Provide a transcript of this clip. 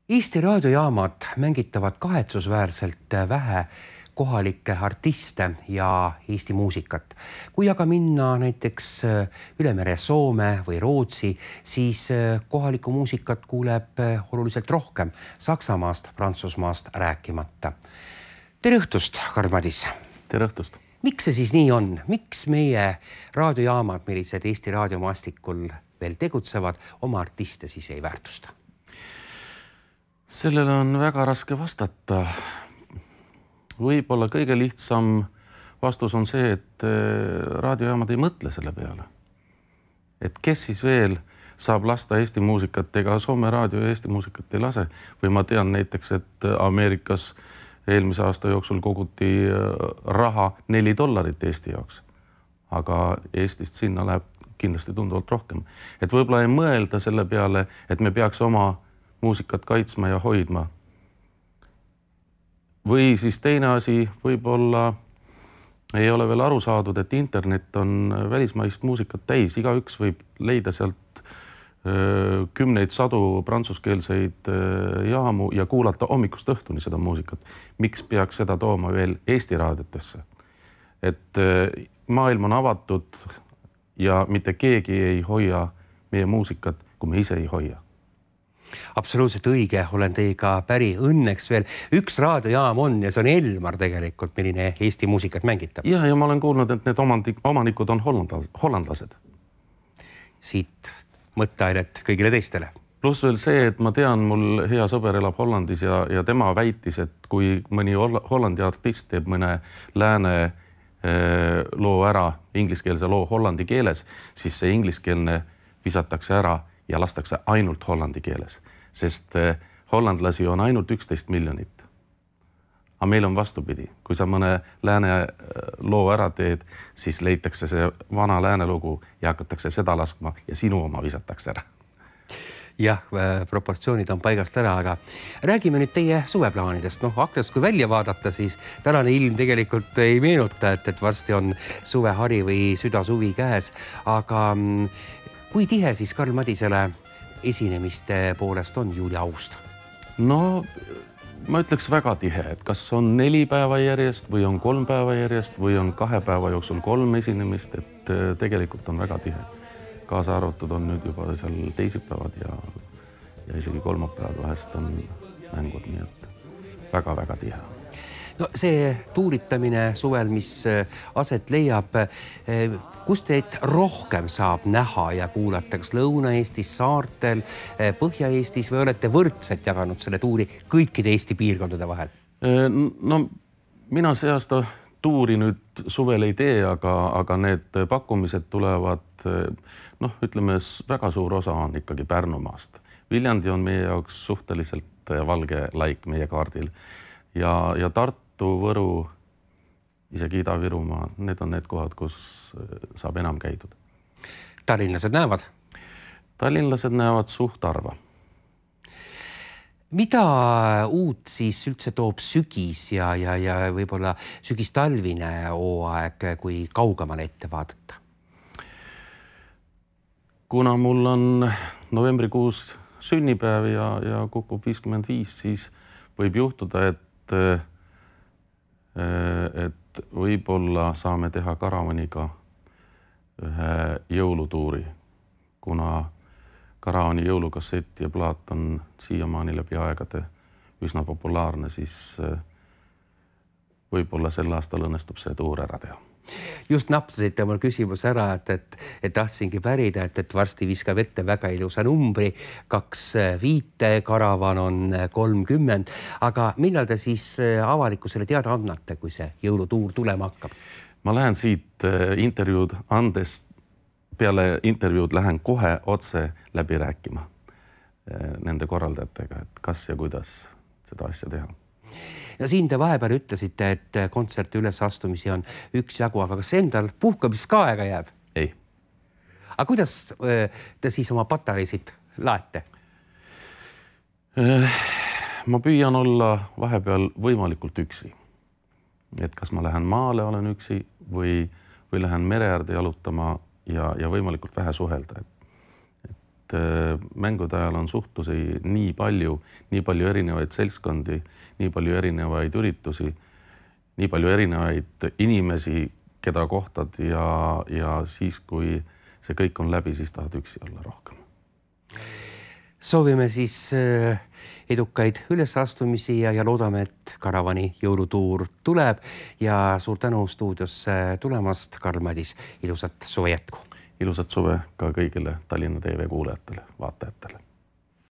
Eesti raadiojaamad mängitavad kahetsusväärselt vähe kohalikke artiste ja Eesti muusikat. Kui aga minna näiteks üle mere Soome või Rootsi, siis kohalikku muusikat kuuleb oluliselt rohkem Saksamaast, Prantsusmaast rääkimata. Tere õhtust, Karl Madis! Tere õhtust! Miks see siis nii on? Miks meie raadiojaamad, millised Eesti raadiomaastikul veel tegutsevad, oma artiste siis ei väärtusta? Sellele on väga raske vastata. Võib-olla kõige lihtsam vastus on see, et raadiojaamad ei mõtle selle peale. Et kes siis veel saab lasta Eesti muusikat, ega Soome raadio ja Eesti muusikat ei lase. Või ma tean näiteks, et Ameerikas eelmise aasta jooksul koguti raha $4 Eesti jaoks. Aga Eestist sinna läheb kindlasti tunduvalt rohkem. Et võib-olla ei mõelda selle peale, et me peaks oma muusikat kaitsma ja hoidma. Või siis teine asi, võib-olla ei ole veel aru saadud, et internet on välismaist muusikat täis. Igaüks võib leida sealt kümneid, sadu prantsuskeelseid jaamu ja kuulata hommikust õhtuni seda muusikat. Miks peaks seda tooma veel Eesti raadiotesse? Et maailm on avatud ja mitte keegi ei hoia meie muusikat, kui me ise ei hoia. Absoluutselt õige, olen teiega päri. Õnneks veel üks raadiojaam on ja see on Elmar tegelikult, milline Eesti muusikat mängitab. Ja ma olen kuulnud, et need omanikud on hollandlased. Siit mõtteainet kõigile teistele. Pluss veel see, et ma tean, mul hea sõber elab Hollandis ja tema väitis, et kui mõni Hollandi artist teeb mõne lääne loo ära, ingliskeelse loo hollandi keeles, siis see ingliskeelne visatakse ära ja lastakse ainult hollandi keeles, sest hollandlasi on ainult 11 miljonit. Aga meil on vastupidi. Kui sa mõne lääne loo ära teed, siis leitakse see vana lääne lugu ja hakatakse seda laskma ja sinu oma visatakse ära. Jah, proportsioonid on paigast ära, aga räägime nüüd teie suveplaanidest. Aknast kui välja vaadata, siis tänane ilm tegelikult ei meenuta, et varsti on suvehari või südasuvi käes. Aga kui tihe siis Karl Madisele esinemiste poolest on Julia Aust? No, ma ütleks väga tihe, et kas on 4 päeva järjest või on 3 päeva järjest või on 2 päeva jooksul 3 esinemist, et tegelikult on väga tihe. Kaasa arvatud on nüüd juba seal teisipäevad ja isegi kolmapäevad vahest on mängud, nii et väga-väga tihe. No see tuuritamine suvel, mis aset leiab, kus teid rohkem saab näha ja kuulata, kas Lõuna-Eestis, saartel, Põhja-Eestis või olete võrdselt jaganud selle tuuri kõikide Eesti piirkondade vahel? No mina see aasta tuuri nüüd suvel ei tee, aga need pakkumised tulevad, ütleme, väga suur osa on ikkagi Pärnumaast. Viljandi on meie jaoks suhteliselt valge laik meie kaardil ja Tartu, Võru, isegi Ida-Virumaa, need on need kohad, kus saab enam käidud. Tallinlased näevad? Tallinlased näevad suht harva. Mida uut siis üldse toob sügis ja võib-olla sügistalvine hooaeg, kui kaugemale ette vaadata? Kuna mul on novembrikuus sünnipäev ja kukub 55, siis võib juhtuda, et võib-olla saame teha Karavaniga ühe jõulutuuri, kuna Karavani jõulukassett ja plaat on siiamaani läbi aegade üsna populaarne, siis võib-olla sel aastal õnnestub see tuur ära teha. Just napsasite mul küsimus ära, et tahtsingi pärida, et varsti viskab ette väga ilusa numbri, 25, Karavan on 30, aga millal te siis avalikkusele teada annate, kui see jõulutuur tulema hakkab? Ma lähen siit intervjuud andest, peale intervjuud lähen kohe otse läbi rääkima nende korraldajatega, et kas ja kuidas seda asja teha. Ja siin te vahepeal ütlesite, et kontserti ülesastumisi on üksjagu, aga kas endal puhkamist ka aega jääb? Ei. Aga kuidas te siis oma patareisid laete? Ma püüan olla vahepeal võimalikult üksi. Et kas ma lähen maale, olen üksi või lähen mere äärde jalutama ja võimalikult vähe suhelda. Et et mängude ajal on suhtlusi nii palju erinevaid seltskondi, nii palju erinevaid üritusi, nii palju erinevaid inimesi, keda kohtad ja siis, kui see kõik on läbi, siis tahad üksi olla rohkem. Soovime siis edukaid ülesastumisi ja loodame, et Karavani jõulutuur tuleb ja suur tänu stuudiosse tulemast, Karl Madis, ilusat suve jätku. Ilusat suve ka kõigile Tallinna TV kuulajatele, vaatajatele.